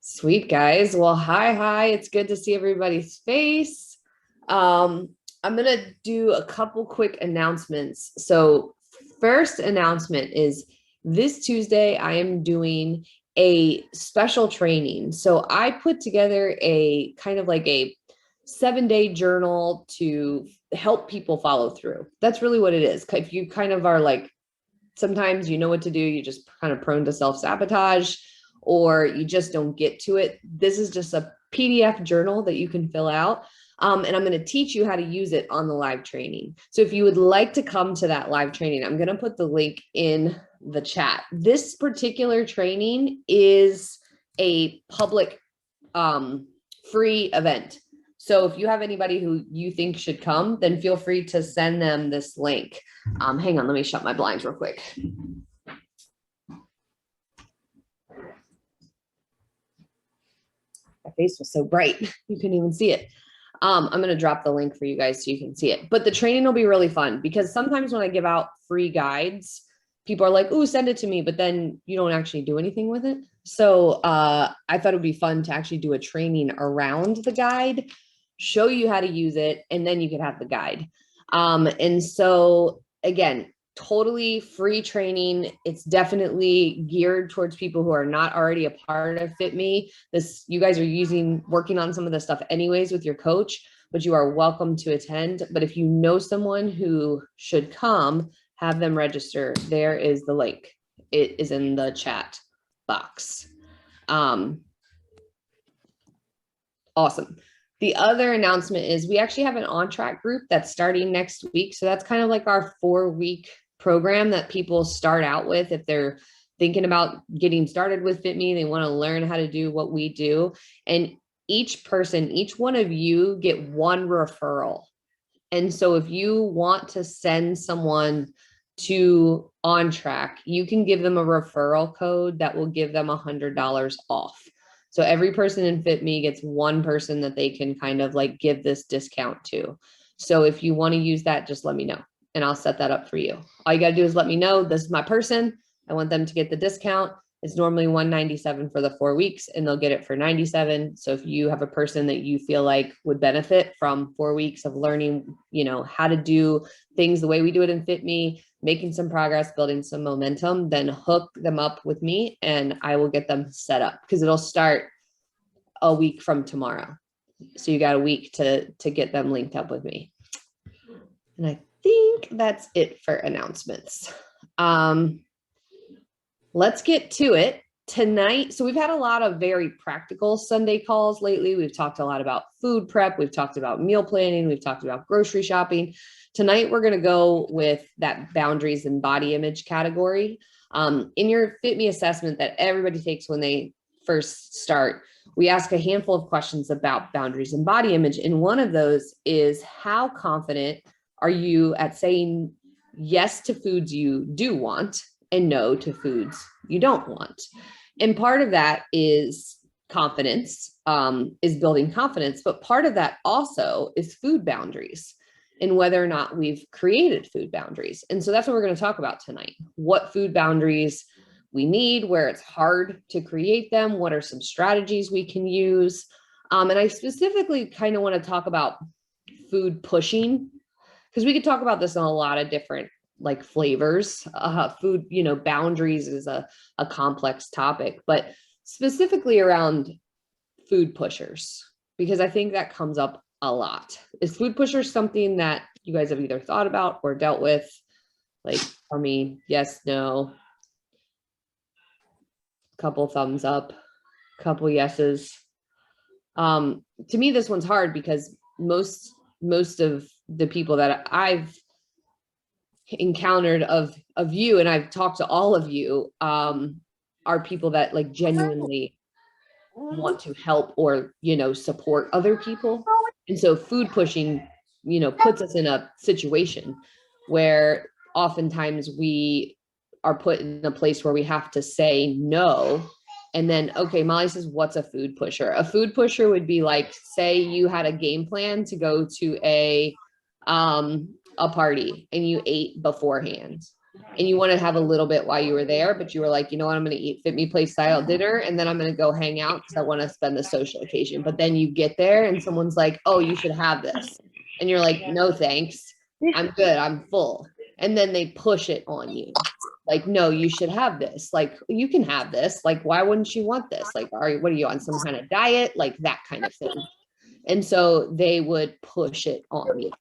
Sweet guys. Well, hi. It's good to see everybody's face. I'm gonna do a couple quick announcements. So, first announcement is this Tuesday, I am doing a special training. So, I put together a kind of like a 7-day journal to help people follow through. That's really what it is. If you kind of are like, sometimes you know what to do, you just kind of prone to self-sabotage or you just don't get to it. This is just a PDF journal that you can fill out. And I'm going to teach you how to use it on the live training. So if you would like to come to that live training, I'm going to put the link in the chat. This particular training is a public free event. So if you have anybody who you think should come, then feel free to send them this link. Hang on, let me shut my blinds real quick. My face was so bright, you couldn't even see it. I'm going to drop the link for you guys so you can see it. But the training will be really fun because sometimes when I give out free guides, people are like, "Ooh, send it to me," but then you don't actually do anything with it. So I thought it would be fun to actually do a training around the guide, show you how to use it, and then you could have the guide. And so again, totally free training. It's definitely geared towards people who are not already a part of Fitme. You guys are working on some of the stuff anyways with your coach, but you are welcome to attend. But if you know someone who should come, have them register. There is the link. It is in the chat box. Awesome. The other announcement is we actually have an on-track group that's starting next week. So that's kind of like our 4-week program that people start out with if they're thinking about getting started with Fitme. They want to learn how to do what we do. And each one of you get one referral. And so if you want to send someone to On Track, you can give them a referral code that will give them $100 off. So every person in Fitme gets one person that they can kind of like give this discount to. So if you want to use that, just let me know and I'll set that up for you. All you got to do is let me know this is my person. I want them to get the discount. It's normally $197 for the 4 weeks and they'll get it for $97. So if you have a person that you feel like would benefit from 4 weeks of learning, how to do things the way we do it in Fitme, making some progress, building some momentum, then hook them up with me and I will get them set up because it'll start a week from tomorrow. So you got a week to get them linked up with me. And I think that's it for announcements. Let's get to it tonight. So we've had a lot of very practical Sunday calls lately. We've talked a lot about food prep. We've talked about meal planning. We've talked about grocery shopping. Tonight, we're going to go with that boundaries and body image category. In your Fitme assessment that everybody takes when they first start, we ask a handful of questions about boundaries and body image. And one of those is, how confident are you at saying yes to foods you do want and no to foods you don't want? And part of that is confidence, is building confidence. But part of that also is food boundaries and whether or not we've created food boundaries. And so that's what we're going to talk about tonight. What food boundaries we need, where it's hard to create them, what are some strategies we can use. And I specifically kind of want to talk about food pushing, because we could talk about this in a lot of different like flavors. Food, boundaries is a complex topic, but specifically around food pushers, because I think that comes up a lot. Is food pushers something that you guys have either thought about or dealt with? Like, for me, yes, no, couple thumbs up, couple yeses. To me, this one's hard because most of the people that I've encountered of you, and I've talked to all of you, are people that like genuinely want to help or, support other people. And so food pushing, puts us in a situation where oftentimes we are put in a place where we have to say no. And then, okay, Molly says, what's a food pusher? A food pusher would be like, say you had a game plan to go to a party and you ate beforehand. and you want to have a little bit while you were there, but you were like, you know what, I'm going to eat Fitme place style dinner, and then I'm going to go hang out because I want to spend the social occasion. But then you get there and someone's like, oh, you should have this. And you're like, no, thanks. I'm good. I'm full. And then they push it on you. Like, no, you should have this. Like, you can have this. Like, why wouldn't you want this? Like, what are you on some kind of diet? Like that kind of thing. And so they would push it on you.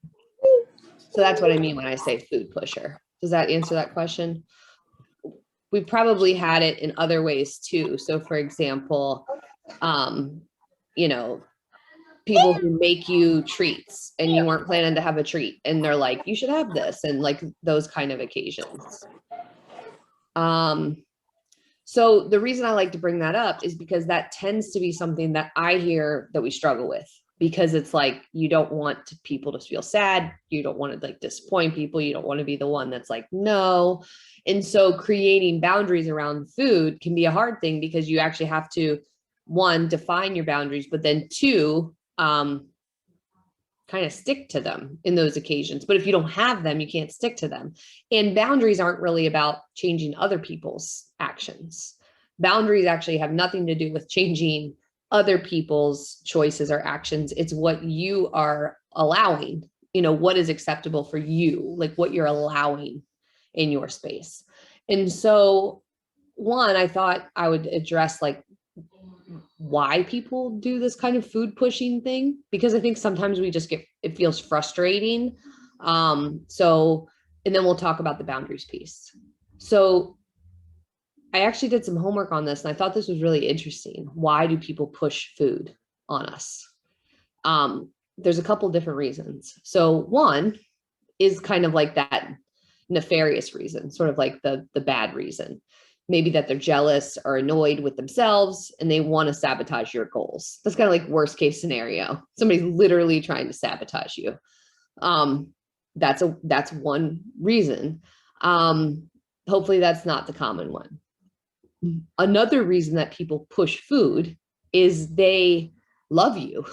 So that's what I mean when I say food pusher. Does that answer that question? We probably had it in other ways too. So for example, you know, people who make you treats and you weren't planning to have a treat and they're like, you should have this, and like those kind of occasions. So the reason I like to bring that up is because that tends to be something that I hear that we struggle with, because it's like, you don't want people to feel sad. You don't want to like disappoint people. You don't want to be the one that's like, no. And so creating boundaries around food can be a hard thing, because you actually have to, one, define your boundaries, but then two, kind of stick to them in those occasions. But if you don't have them, you can't stick to them. And boundaries aren't really about changing other people's actions. Boundaries actually have nothing to do with changing other people's choices or actions. It's what you are allowing, what is acceptable for you, like what you're allowing in your space. And so one, I thought I would address like why people do this kind of food pushing thing, because I think sometimes it feels frustrating. And then we'll talk about the boundaries piece. So I actually did some homework on this and I thought this was really interesting. Why do people push food on us? There's a couple different reasons. So one is kind of like that nefarious reason, sort of like the bad reason. Maybe that they're jealous or annoyed with themselves and they want to sabotage your goals. That's kind of like worst case scenario. Somebody's literally trying to sabotage you. That's one reason. Hopefully that's not the common one. Another reason that people push food is they love you,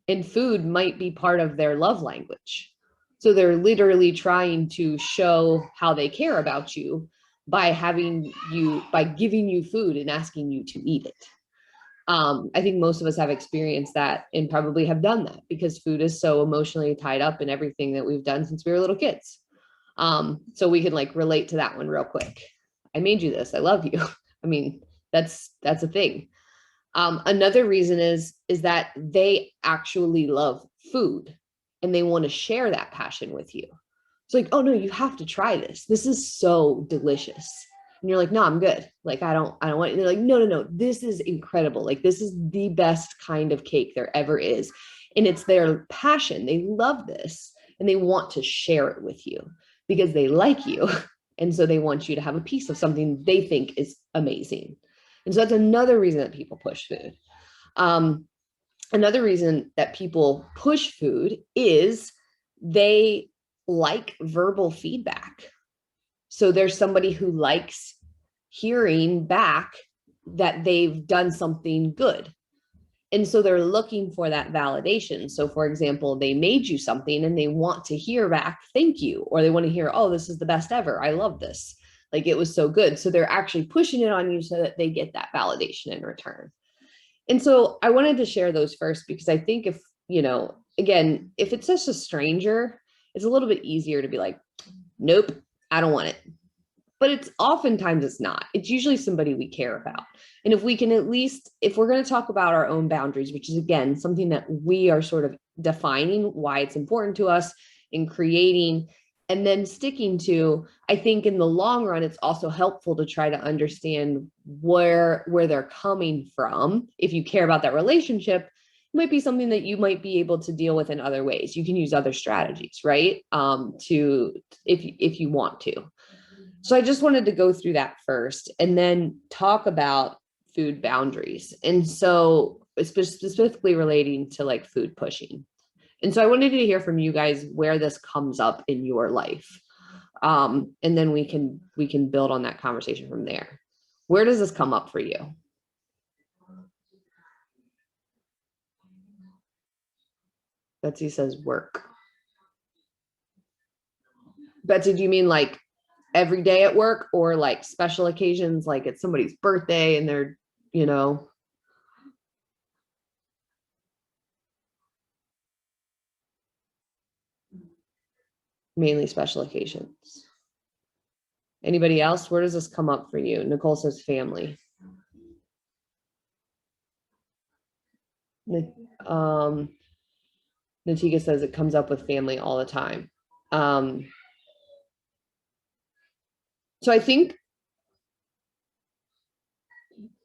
and food might be part of their love language. So they're literally trying to show how they care about you by giving you food and asking you to eat it. I think most of us have experienced that and probably have done that, because food is so emotionally tied up in everything that we've done since we were little kids. So we can like relate to that one real quick. I made you this. I love you. I mean, that's a thing. Another reason is that they actually love food and they want to share that passion with you. It's like, oh no, you have to try this. This is so delicious. And you're like, no, I'm good. Like, I don't want it. And they're like, no, this is incredible. Like, this is the best kind of cake there ever is. And it's their passion. They love this and they want to share it with you because they like you. And so they want you to have a piece of something they think is amazing. And so that's another reason that people push food. Another reason that people push food is they like verbal feedback. So there's somebody who likes hearing back that they've done something good. And so they're looking for that validation. So for example, they made you something and they want to hear back, thank you, or they want to hear, oh, this is the best ever. I love this. Like, it was so good. So they're actually pushing it on you so that they get that validation in return. And so I wanted to share those first, because I think if, again, if it's just a stranger, it's a little bit easier to be like, nope, I don't want it. But it's not. It's usually somebody we care about. And if we can if we're going to talk about our own boundaries, which is again, something that we are sort of defining why it's important to us in creating and then sticking to, I think in the long run, it's also helpful to try to understand where they're coming from. If you care about that relationship, it might be something that you might be able to deal with in other ways. You can use other strategies, right? If you want to. So I just wanted to go through that first and then talk about food boundaries. And so specifically relating to like food pushing. And so I wanted to hear from you guys where this comes up in your life. And then we can build on that conversation from there. Where does this come up for you? Betsy says work. Betsy, do you mean like every day at work, or like special occasions, like it's somebody's birthday and they're, you know, mainly special occasions. Anybody else? Where does this come up for you? Nicole says family. Um, Natika says it comes up with family all the time. So I think,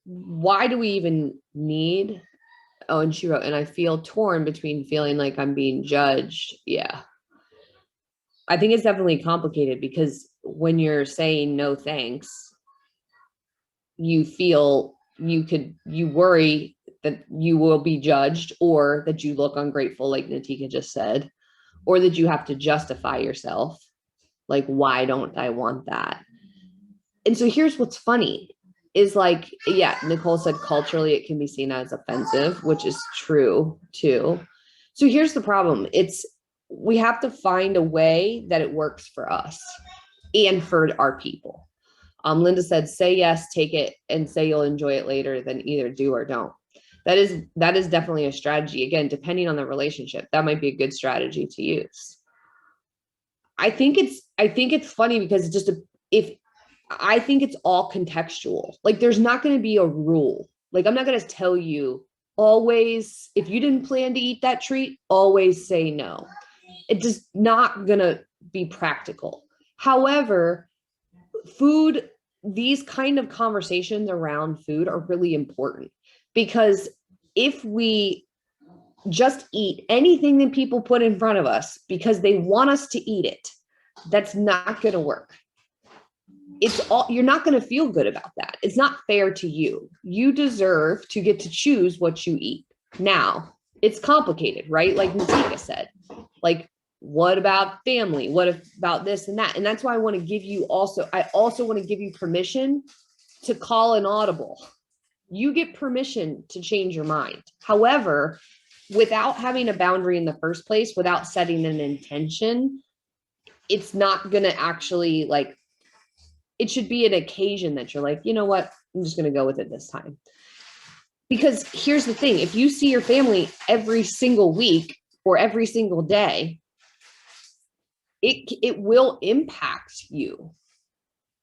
why do we even need, oh, and she wrote, and I feel torn between feeling like I'm being judged. Yeah. I think it's definitely complicated, because when you're saying no thanks, you feel you worry that you will be judged, or that you look ungrateful, like Natika just said, or that you have to justify yourself. Like, why don't I want that? And so here's what's funny is, like, yeah, Nicole said culturally it can be seen as offensive, which is true too. So here's the problem. We have to find a way that it works for us and for our people. Linda said, say yes, take it, and say you'll enjoy it later, then either do or don't. That is definitely a strategy. Again, depending on the relationship, that might be a good strategy to use. I think it's funny, because I think it's all contextual. Like, there's not going to be a rule. Like, I'm not going to tell you always, if you didn't plan to eat that treat, always say no. It's just not going to be practical. However, these kind of conversations around food are really important, because if we just eat anything that people put in front of us because they want us to eat it, that's not going to work. You're not going to feel good about that. It's not fair to you. You deserve to get to choose what you eat. Now, it's complicated, right? Like Natika said, like, what about family? What about this and that? And that's why I want to give you I also want to give you permission to call an audible. You get permission to change your mind. However, without having a boundary in the first place, without setting an intention, it's not going to actually, like, it should be an occasion that you're like, you know what, I'm just going to go with it this time. Because here's the thing, if you see your family every single week or every single day, it will impact you.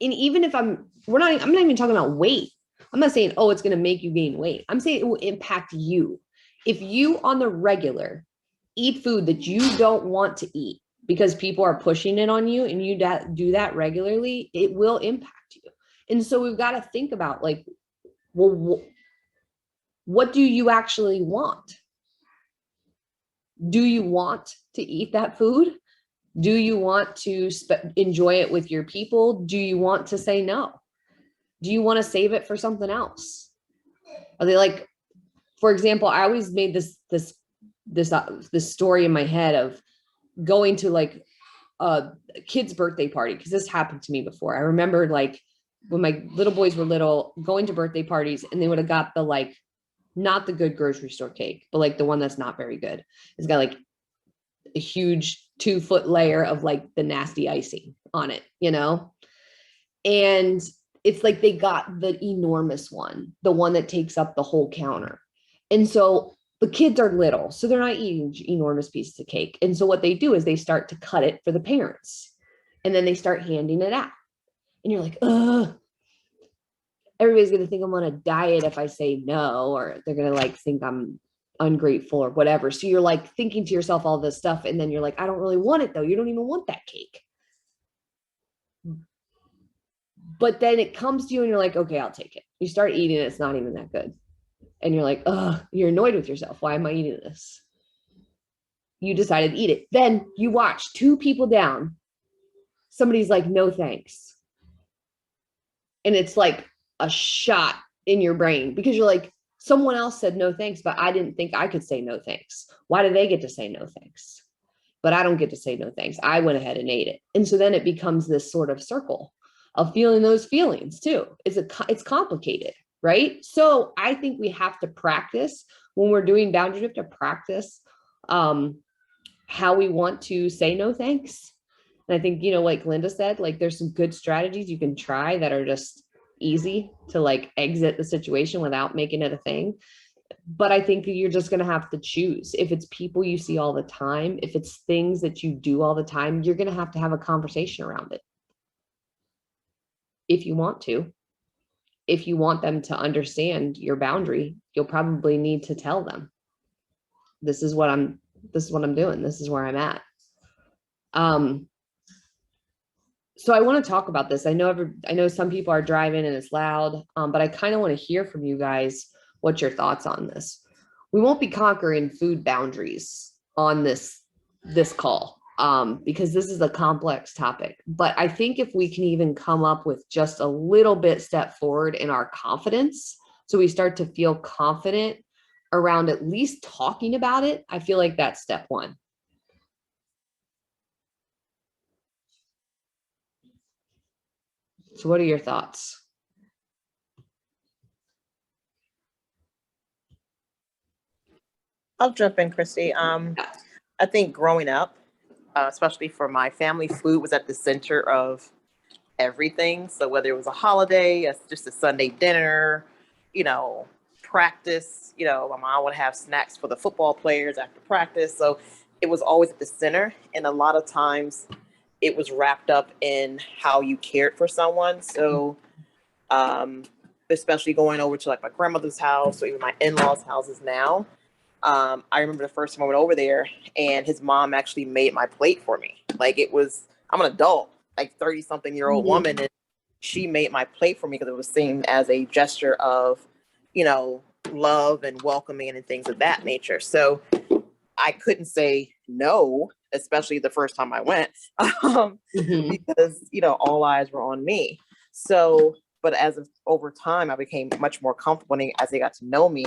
And even if I'm not even talking about weight. I'm not saying, oh, it's going to make you gain weight. I'm saying it will impact you. If you on the regular eat food that you don't want to eat because people are pushing it on you, and you do that regularly, it will impact you. And so we've got to think about, like, well, what do you actually want? Do you want to eat that food? Do you want to enjoy it with your people? Do you want to say no? Do you want to save it for something else? Are they, like, for example, I always made this story in my head of going to, like, a kid's birthday party, because this happened to me before. I remember, like, when my little boys were little, going to birthday parties, and they would have got the, like, not the good grocery store cake, but like the one that's not very good. It's got like a huge 2-foot layer of like the nasty icing on it, you know? And it's like they got the enormous one, the one that takes up the whole counter. And so the kids are little, so they're not eating enormous pieces of cake. And so what they do is they start to cut it for the parents, and then they start handing it out. And you're like, ugh, everybody's going to think I'm on a diet if I say no, or they're going to, like, think I'm ungrateful or whatever. So you're like thinking to yourself all this stuff. And then you're like, I don't really want it though. You don't even want that cake. But then it comes to you and you're like, okay, I'll take it. You start eating it. It's not even that good. And you're like, ugh, you're annoyed with yourself. Why am I eating this? You decided to eat it. Then you watch 2 people down. Somebody's like, no, thanks. And it's like a shot in your brain, because you're like, someone else said no thanks, but I didn't think I could say no thanks. Why do they get to say no thanks? But I don't get to say no thanks. I went ahead and ate it. And so then it becomes this sort of circle of feeling those feelings too. It's complicated, right? So I think we have to practice, when we're doing boundaries, we have to practice how we want to say no thanks. And I think, you know, like Linda said, like there's some good strategies you can try that are just easy to like exit the situation without making it a thing. But I think you're just going to have to choose. If it's people you see all the time, if it's things that you do all the time, you're going to have a conversation around it. If you want to, if you want them to understand your boundary, you'll probably need to tell them, this is what I'm doing. This is where I'm at. So I want to talk about this. I know some people are driving and it's loud, but I kind of want to hear from you guys what your thoughts on this. We won't be conquering food boundaries on this call, because this is a complex topic. But I think if we can even come up with just a little bit step forward in our confidence, so we start to feel confident around at least talking about it, I feel like that's step one. So what are your thoughts? I'll jump in, Christy. I think growing up, especially for my family, food was at the center of everything. So whether it was a holiday, just a Sunday dinner, you know, practice, my mom would have snacks for the football players after practice. So it was always at the center. And a lot of times it was wrapped up in how you cared for someone. So, especially going over to like my grandmother's house or even my in-laws' houses now. I remember the first time I went over there and his mom actually made my plate for me. Like I'm an adult, like 30 something year old woman. And she made my plate for me because it was seen as a gesture of, love and welcoming and things of that nature. So I couldn't say no, especially the first time I went, because, all eyes were on me. So, but over time, I became much more comfortable as they got to know me.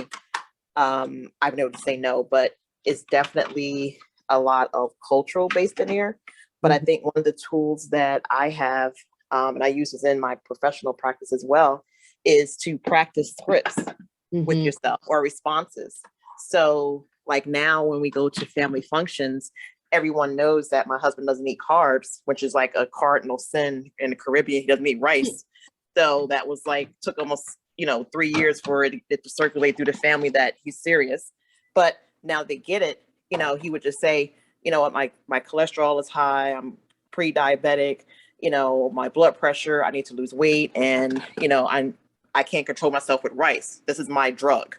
I've been able to say no, but it's definitely a lot of cultural based in here. But I think one of the tools that I have, and I use this in my professional practice as well, is to practice scripts with yourself or responses. So like now when we go to family functions, everyone knows that my husband doesn't eat carbs, which is like a cardinal sin in the Caribbean. He doesn't eat rice. So that was took almost 3 years for it to circulate through the family that he's serious. But now they get it. He would just say, what, my cholesterol is high. I'm pre-diabetic. My blood pressure. I need to lose weight, and I can't control myself with rice. This is my drug.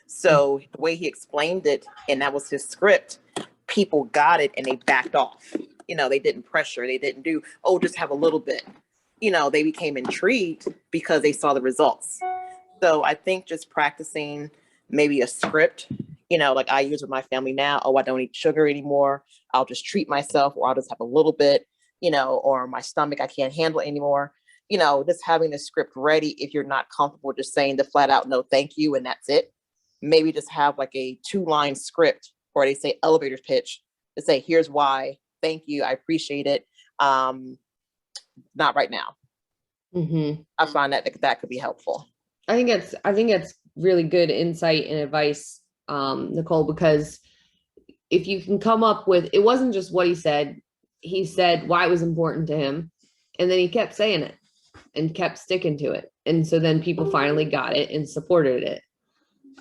So the way he explained it, and that was his script, people got it and they backed off. They didn't pressure. They didn't do, oh, just have a little bit. They became intrigued because they saw the results. So I think just practicing maybe a script, like I use with my family now. Oh, I don't eat sugar anymore. I'll just treat myself, or I'll just have a little bit, or my stomach, I can't handle it anymore. Just having the script ready if you're not comfortable just saying the flat out no, thank you, and that's it. Maybe just have like a 2-line script, or they say elevator pitch to say, here's why, thank you, I appreciate it. Not right now. I find that could be helpful. I think it's really good insight and advice, Nicole, because if you can come up with, it wasn't just what he said why it was important to him, and then he kept saying it and kept sticking to it. And so then people finally got it and supported it.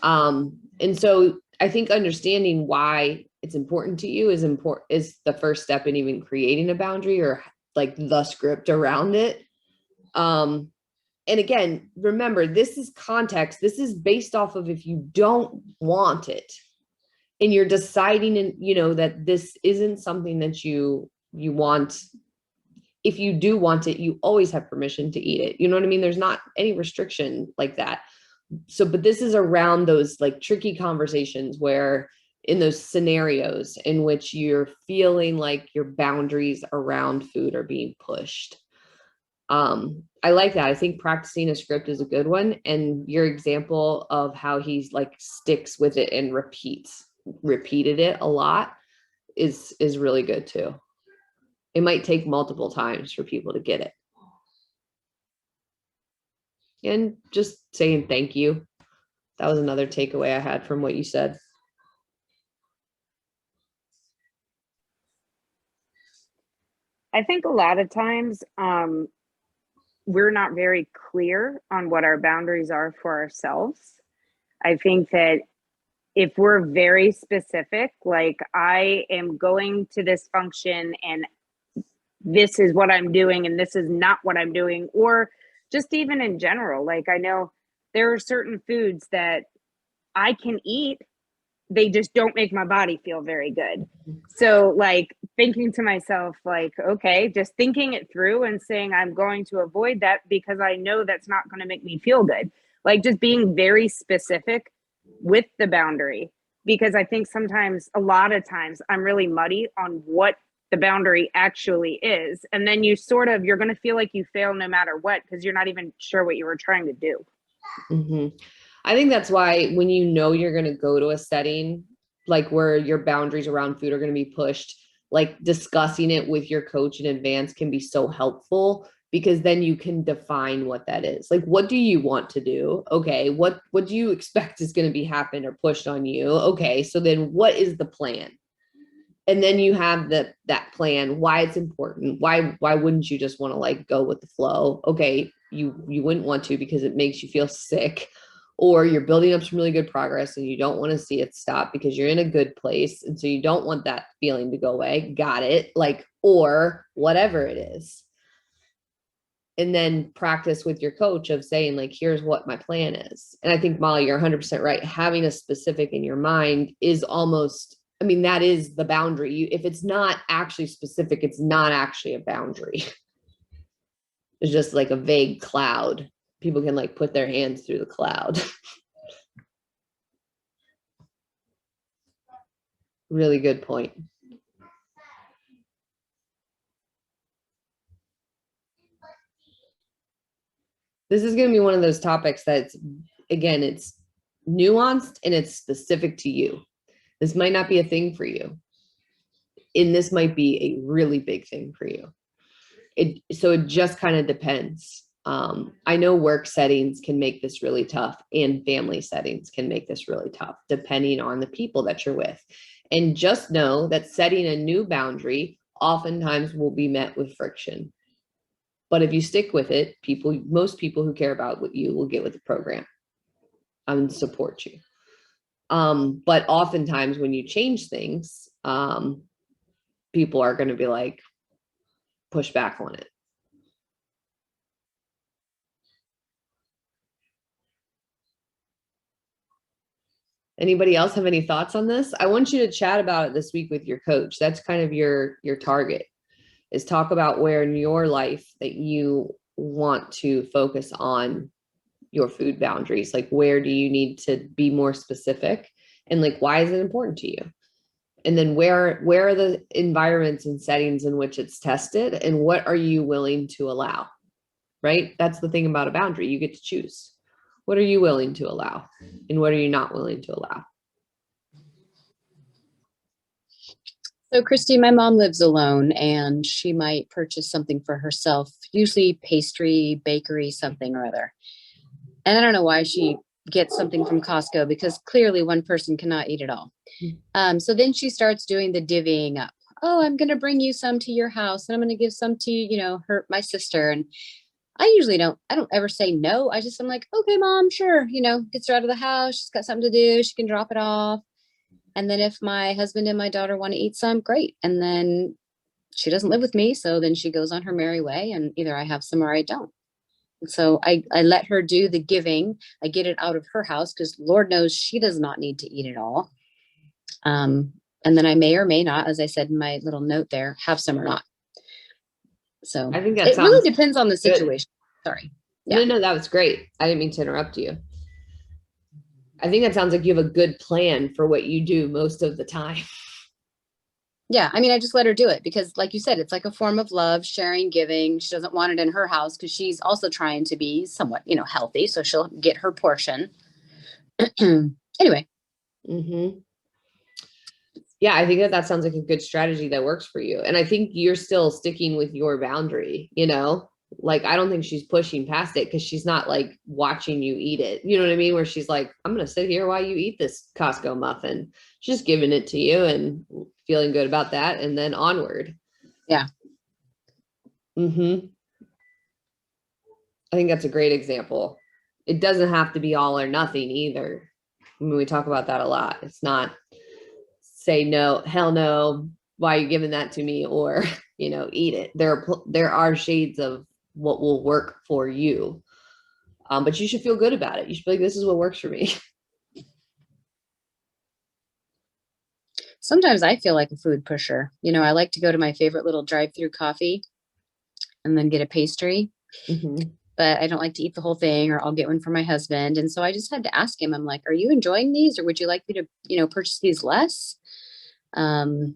And so I think understanding why it's important to you is the first step in even creating a boundary, or like the script around it. And again, remember, this is context. This is based off of if you don't want it and you're deciding, that this isn't something that you want. If you do want it, you always have permission to eat it. You know what I mean? There's not any restriction like that. So, but this is around those like tricky conversations where in those scenarios in which you're feeling like your boundaries around food are being pushed. I like that. I think practicing a script is a good one. And your example of how he's like sticks with it and repeated it a lot is really good too. It might take multiple times for people to get it. And just saying thank you. That was another takeaway I had from what you said. I think a lot of times we're not very clear on what our boundaries are for ourselves. I think that if we're very specific, like I am going to this function and this is what I'm doing and this is not what I'm doing, or just even in general, like I know there are certain foods that I can eat, they just don't make my body feel very good. So like thinking to myself, like, okay, just thinking it through and saying I'm going to avoid that because I know that's not going to make me feel good. Like just being very specific with the boundary, because I think sometimes, a lot of times, I'm really muddy on what the boundary actually is. And then you're going to feel like you fail no matter what, because you're not even sure what you were trying to do. Mm-hmm. I think that's why when you know you're going to go to a setting like where your boundaries around food are going to be pushed, like discussing it with your coach in advance can be so helpful, because then you can define what that is. Like, what do you want to do? Okay. What do you expect is going to be happen or pushed on you? Okay. So then what is the plan? And then you have that plan, why it's important. Why wouldn't you just want to like go with the flow? Okay. You wouldn't want to because it makes you feel sick, or you're building up some really good progress and you don't want to see it stop because you're in a good place. And so you don't want that feeling to go away. Got it. Like, or whatever it is. And then practice with your coach of saying like, here's what my plan is. And I think, Molly, you're 100% right. Having a specific in your mind is almost, I mean, that is the boundary. If it's not actually specific, it's not actually a boundary. It's just like a vague cloud. People can like put their hands through the cloud. Really good point. This is going to be one of those topics that's, again, it's nuanced and it's specific to you. This might not be a thing for you. And this might be a really big thing for you. So it just kind of depends. I know work settings can make this really tough, and family settings can make this really tough, depending on the people that you're with. And just know that setting a new boundary oftentimes will be met with friction. But if you stick with it, most people who care about what you will get with the program and support you. But oftentimes when you change things, people are going to be like, push back on it. Anybody else have any thoughts on this? I want you to chat about it this week with your coach. That's kind of your target, is talk about where in your life that you want to focus on your food boundaries. Like, where do you need to be more specific, and like, why is it important to you? And then where are the environments and settings in which it's tested, and what are you willing to allow? Right? That's the thing about a boundary. You get to choose. What are you willing to allow, and what are you not willing to allow? So Christy, my mom lives alone, and she might purchase something for herself, usually pastry, bakery, something or other. And I don't know why she gets something from Costco, because clearly one person cannot eat it all. So then she starts doing the divvying up. Oh, I'm going to bring you some to your house, and I'm going to give some to, my sister. And I usually I don't ever say no. I'm like, okay, mom, sure. Gets her out of the house. She's got something to do. She can drop it off. And then if my husband and my daughter want to eat some, great. And then she doesn't live with me. So then she goes on her merry way, and either I have some or I don't. So I let her do the giving. I get it out of her house because Lord knows she does not need to eat it all. And then I may or may not, as I said in my little note there, have some or not. So I think that it really depends on the situation. Good. Sorry. Yeah. No, that was great. I didn't mean to interrupt you. I think that sounds like you have a good plan for what you do most of the time. Yeah. I mean, I just let her do it because, like you said, it's like a form of love, sharing, giving. She doesn't want it in her house because she's also trying to be somewhat, healthy. So she'll get her portion. Anyway. Mm-hmm. Yeah, I think that sounds like a good strategy that works for you. And I think you're still sticking with your boundary, like, I don't think she's pushing past it because she's not like watching you eat it. You know what I mean? Where she's like, I'm going to sit here while you eat this Costco muffin. She's just giving it to you and feeling good about that. And then onward. Yeah. Mm-hmm. I think that's a great example. It doesn't have to be all or nothing either. I mean, we talk about that a lot. It's not say no, hell no, why are you giving that to me? Or, eat it. There are shades of what will work for you. But you should feel good about it. You should be like, this is what works for me. Sometimes I feel like a food pusher. I like to go to my favorite little drive-through coffee and then get a pastry. Mm-hmm. But I don't like to eat the whole thing, or I'll get one for my husband. And so I just had to ask him, I'm like, are you enjoying these, or would you like me to, purchase these less? So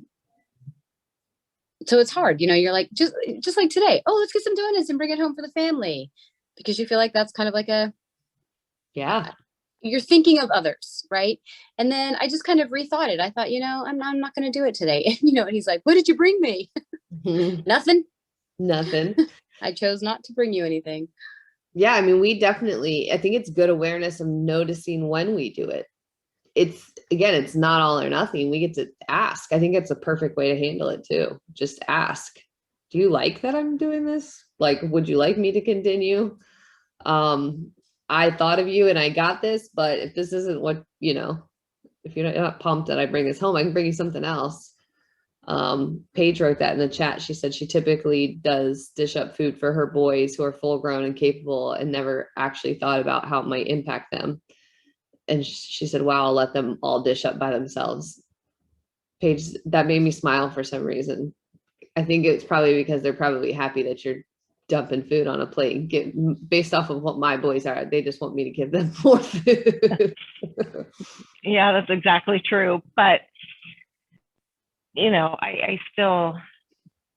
it's hard, you're like, just like today, oh, let's get some donuts and bring it home for the family, because you feel like that's kind of like Yeah. You're thinking of others, right? And then I just kind of rethought it. I thought, I'm not going to do it today. And he's like, what did you bring me? Nothing. I chose not to bring you anything. Yeah. I mean, I think it's good awareness of noticing when we do it. It's not all or nothing. We get to ask. I think it's a perfect way to handle it too. Just ask, do you like that I'm doing this? Like, would you like me to continue? I thought of you and I got this, but if this isn't what, if you're not pumped that I bring this home, I can bring you something else. Paige wrote that in the chat. She said she typically does dish up food for her boys who are full grown and capable and never actually thought about how it might impact them. And she said, wow, I'll let them all dish up by themselves. Paige, that made me smile for some reason. I think it's probably because they're probably happy that you're dumping food on a plate. Based off of what my boys are, they just want me to give them more food. Yeah, that's exactly true. But, I still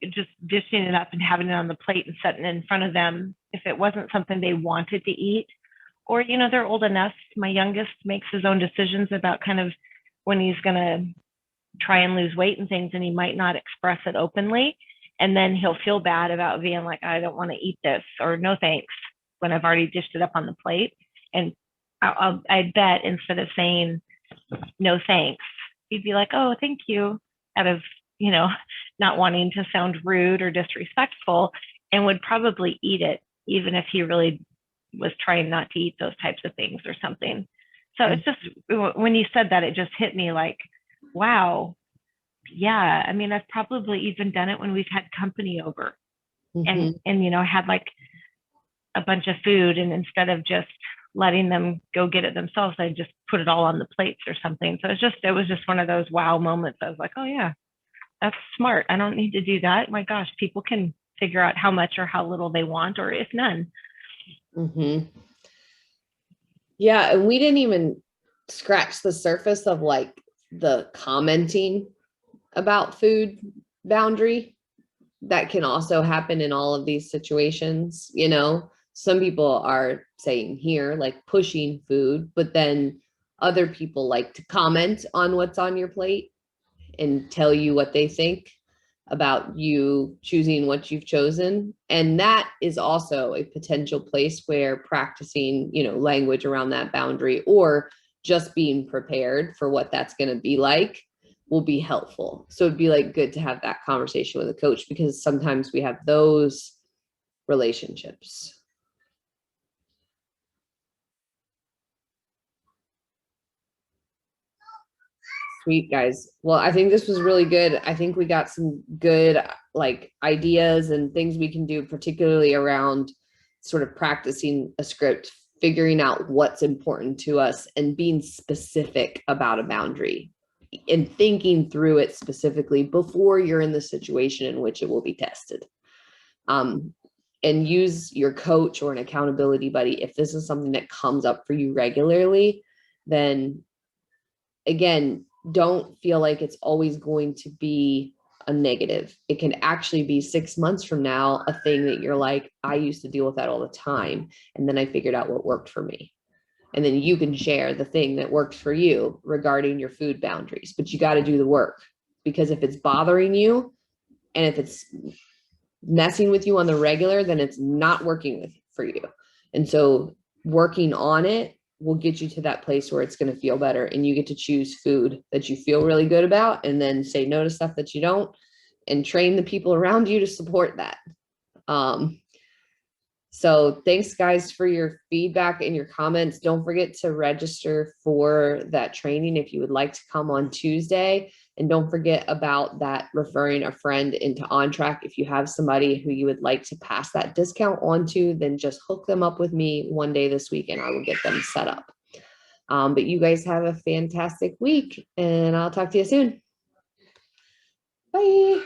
just dishing it up and having it on the plate and setting it in front of them, if it wasn't something they wanted to eat, or, they're old enough. My youngest makes his own decisions about kind of when he's going to try and lose weight and things, and he might not express it openly. And then he'll feel bad about being like, I don't want to eat this, or no thanks, when I've already dished it up on the plate. And I bet instead of saying no thanks, he'd be like, oh, thank you, out of, not wanting to sound rude or disrespectful, and would probably eat it, even if he really was trying not to eat those types of things or something. So it's just, when you said that, it just hit me like, wow. Yeah. I mean, I've probably even done it when we've had company over, and had like a bunch of food, and instead of just letting them go get it themselves, I just put it all on the plates or something. So it was just one of those wow moments. I was like, oh yeah, that's smart. I don't need to do that. My gosh, people can figure out how much or how little they want, or if none. Mm-hmm. Yeah. And we didn't even scratch the surface of like the commenting about food boundary that can also happen in all of these situations. Some people are saying here, like pushing food, but then other people like to comment on what's on your plate and tell you what they think about you choosing what you've chosen. And that is also a potential place where practicing, language around that boundary, or just being prepared for what that's going to be like, will be helpful. So it'd be like good to have that conversation with a coach, because sometimes we have those relationships. Sweet, guys. Well, I think this was really good. I think we got some good ideas and things we can do, particularly around sort of practicing a script, figuring out what's important to us, and being specific about a boundary, and thinking through it specifically before you're in the situation in which it will be tested. And use your coach or an accountability buddy. If this is something that comes up for you regularly, then again, don't feel like it's always going to be a negative. It can actually be 6 months from now, a thing that you're like, I used to deal with that all the time, and then I figured out what worked for me. And then you can share the thing that works for you regarding your food boundaries. But you got to do the work, because if it's bothering you and if it's messing with you on the regular, then it's not working for you. And so working on it will get you to that place where it's going to feel better, and you get to choose food that you feel really good about, and then say no to stuff that you don't, and train the people around you to support that. So thanks guys for your feedback and your comments. Don't forget to register for that training if you would like to come on Tuesday. And don't forget about that referring a friend into On Track. If you have somebody who you would like to pass that discount on to, then just hook them up with me one day this week and I will get them set up. But you guys have a fantastic week and I'll talk to you soon. Bye.